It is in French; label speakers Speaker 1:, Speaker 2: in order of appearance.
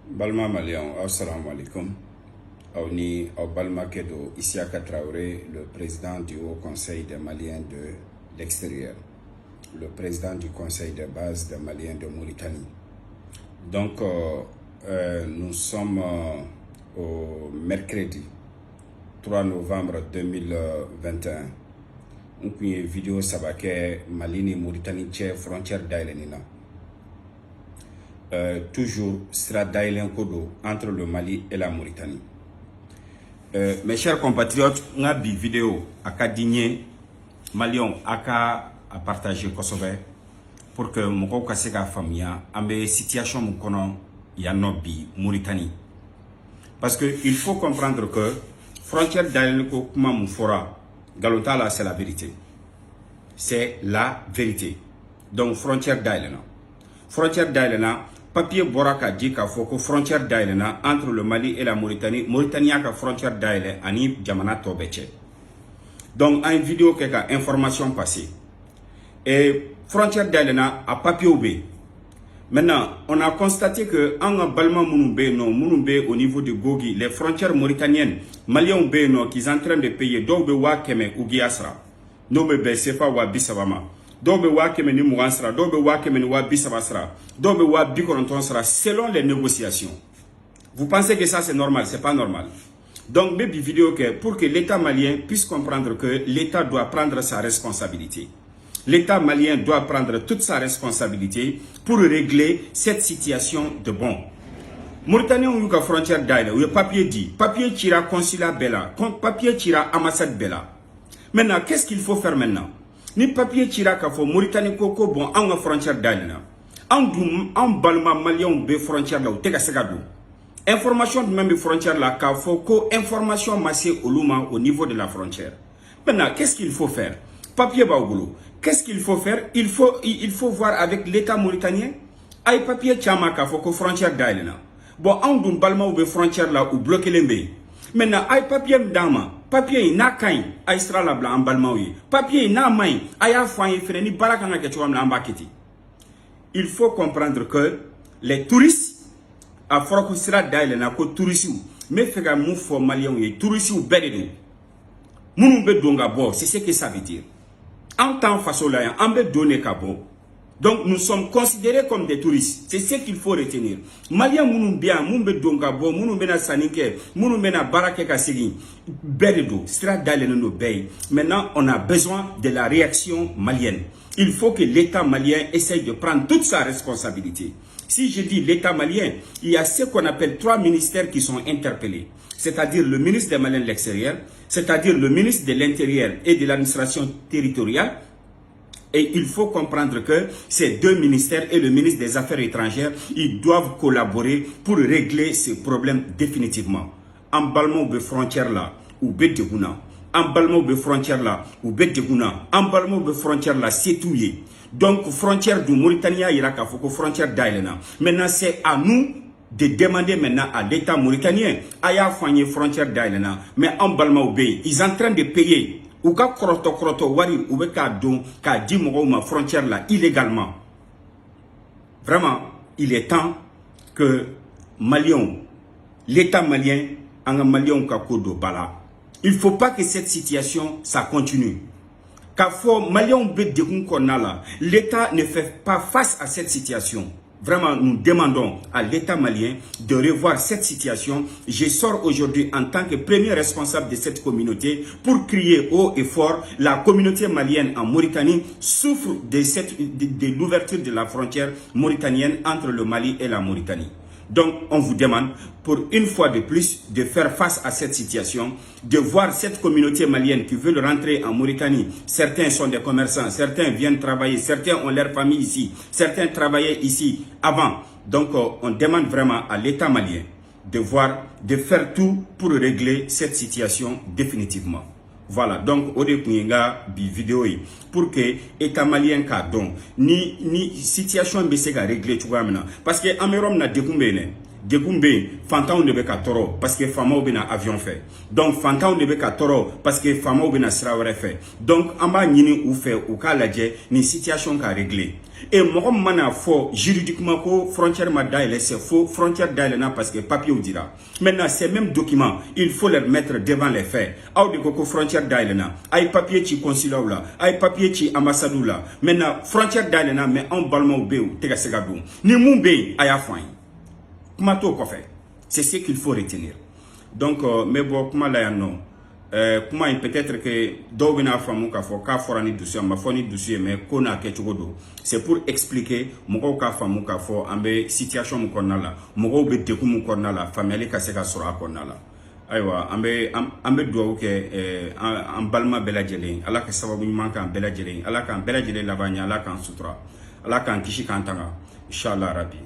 Speaker 1: Balma Malian, assalamu alaikum. Aouni Balma Kedo, Isiaka Traoré, le président du Haut Conseil des Maliens de l'extérieur, le président du Conseil de base des Maliens de Mauritanie. Donc, nous sommes au mercredi 3 novembre 2021. Une vidéo sabake Malini Mauritanie frontière d'Ailenina. Toujours sera d'Ailen Kodo entre le Mali et la Mauritanie. Mes chers compatriotes, on a une vidéo à Kadigné, Malion aka à partager Kosovo pour que mon kaseka famia ambe situation mon kono yanobi Mauritanie. Parce que il faut comprendre que frontière d'Ailen ko kuma mufora galotala c'est la vérité. C'est la vérité. Donc frontière d'Ailen. Frontière d'Ailen papier boraka dit qu'il faut que frontière d'Ailen entre le Mali et la Mauritanie, Mauritanie a frontière d'Ailen ani Djamana Tobeche. Donc, à une vidéo qui a information passée. Et frontière d'Ailen a papier OB. Maintenant, on a constaté que en Balma Mounoumbe au niveau de Gogi, les frontières mauritaniennes, Maliens Beno qui sont en train de payer Dobe Wakeme ou Giasra, Nobe Sefa wa Bissabama. Dobe Wakeme ni Mouansra, Dobe Wakeme ni Wabissabasra, Dobe Wabikontonsra, selon les négociations. Vous pensez que ça c'est normal? C'est pas normal. Donc, baby vidéo que pour que l'État malien puisse comprendre que l'État doit prendre sa responsabilité. L'État malien doit prendre toute sa responsabilité pour régler cette situation de bon. Mauritanie ou la frontière d'Aïla, où le papier dit, papier tira consulat Bella, papier tira ambassade Bella. Maintenant, qu'est-ce qu'il faut faire maintenant? Ni papier tira kafo Mauritanie koko bon en la frontière d'Aïla. En balma malien ou be frontière là, ou tega segado. Information de même frontière là, qu'il faut que information massée au Luma au niveau de la frontière. Maintenant, qu'est-ce qu'il faut faire? Papier Baougolo. Qu'est-ce qu'il faut faire? Il faut voir avec l'État mauritanien. Aïe papier Tchama qu'il faut que frontière d'Aïlena. Bon, en d'un balma ou be frontière là, ou bloquer l'embé. Maintenant, aïe papier Mdama. Papier na kain, aïe sera la blanc en balma oui. Papier na main, aïe a foyer freni barakana que tu vas m'embaketi. Il faut comprendre que les touristes a fɔra ko sira dayɛlɛ na ko turisiw me fɛ ka mun fɔ maliyɛnw ye turisiw bɛɛ de don minnu bɛ don ka bɔ c'est ce que ça veut dire en tant faso la yan an bɛ don de ka bɔ donc nous sommes considérés comme des touristes c'est ce qu'il faut retenir maliyɛn minnu bɛ yan minnu bɛ don ka bɔ minnu bɛ na sanni kɛ minnu bɛ na baara kɛ ka segin bɛɛ de don sira dayɛlɛlen don bɛɛ ye maintenant on a besoin de la réaction malienne il faut que l'État malien essaye de prendre toute sa responsabilité. Si je dis l'État malien, il y a ce qu'on appelle 3 ministères qui sont interpellés. C'est-à-dire le ministre des Maliens de l'extérieur, c'est-à-dire le ministre de l'Intérieur et de l'administration territoriale. Et il faut comprendre que ces deux ministères et le ministre des Affaires étrangères, ils doivent collaborer pour régler ces problèmes définitivement. En balmant de frontières là, ou Bedeguna, en balmant de frontières là, ou Bedeguna, en balmant de frontières là, c'est tout. Donc, frontière de Mauritanie, il y a frontière d'Aïlena. Maintenant, c'est à nous de demander maintenant à l'État mauritanien, à y avoir une frontière d'Aïlena. Mais en balma ils sont en train de payer. Ou ka kroto wari ou ka don ka di ma frontière là illégalement. Vraiment, il est temps que Malion, l'État malien, en Malion ka kodo bala. Il ne faut pas que cette situation ça continue. Car l'État ne fait pas face à cette situation. Vraiment, nous demandons à l'État malien de revoir cette situation. Je sors aujourd'hui en tant que premier responsable de cette communauté pour crier haut et fort. La communauté malienne en Mauritanie souffre de l'ouverture de la frontière mauritanienne entre le Mali et la Mauritanie. Donc, on vous demande, pour une fois de plus, de faire face à cette situation, de voir cette communauté malienne qui veut rentrer en Mauritanie. Certains sont des commerçants, certains viennent travailler, certains ont leur famille ici, certains travaillaient ici avant. Donc, on demande vraiment à l'État malien de faire tout pour régler cette situation définitivement. Voilà, donc, au début, bi vidéo pour que l'État malien ka don ni situation be se ka régler tout maintenant parce que Amérom na découvert Dekumbe, fantaw ne be ka toro parce que famaw bena avion fait. Donc fantaw ne be ka toro parce que famaw bena sira wɛrɛ fait. Donc an b'a ɲini u fɛ u k'a lajɛ ni situation ka régler. Et mɔgɔ mana fɔ juridiquement ko frontière ma dayɛlɛ c'est faux, frontière dayɛlɛna parce que papier ou dira. Maintenant ces mêmes documents, il faut les mettre devant les faits. Aw de ko frontière dayɛlɛna, ay papier ci consulat la, ay papier ci ambassade la. Maintenant frontière dayɛlɛna mais an balimaw be u tɛ ka se ka don. Ni mun be yen a y'a fɔ an ye. Kuma t'o kɔfɛ. C'est ce qu'il faut retenir. Donc mais bon kuma la yan nɔ. Kuma in peut-être que dɔw bɛna faamu k'a fɔ k'a fɔra ni dusu ye, a ma fɔ ni dusu ye, mais ko n'a kɛcogo don. C'est pour expliquer mɔgɔw k'a faamu k'a fɔ an bɛ situation min kɔnɔna la, mɔgɔw bɛ degun min kɔnɔna la, faamuyali ka se ka sɔrɔ a kɔnɔna la. Ayiwa an bɛ dugawu kɛ an balima bɛɛ lajɛlen, Ala ka sababu ɲuman k'an bɛɛ lajɛlen, Ala k'an bɛɛ lajɛlen laban ɲɛ, Ala k'an sutura, Ala k'an kisi k'an tanga, Inch'Allah Rabbi.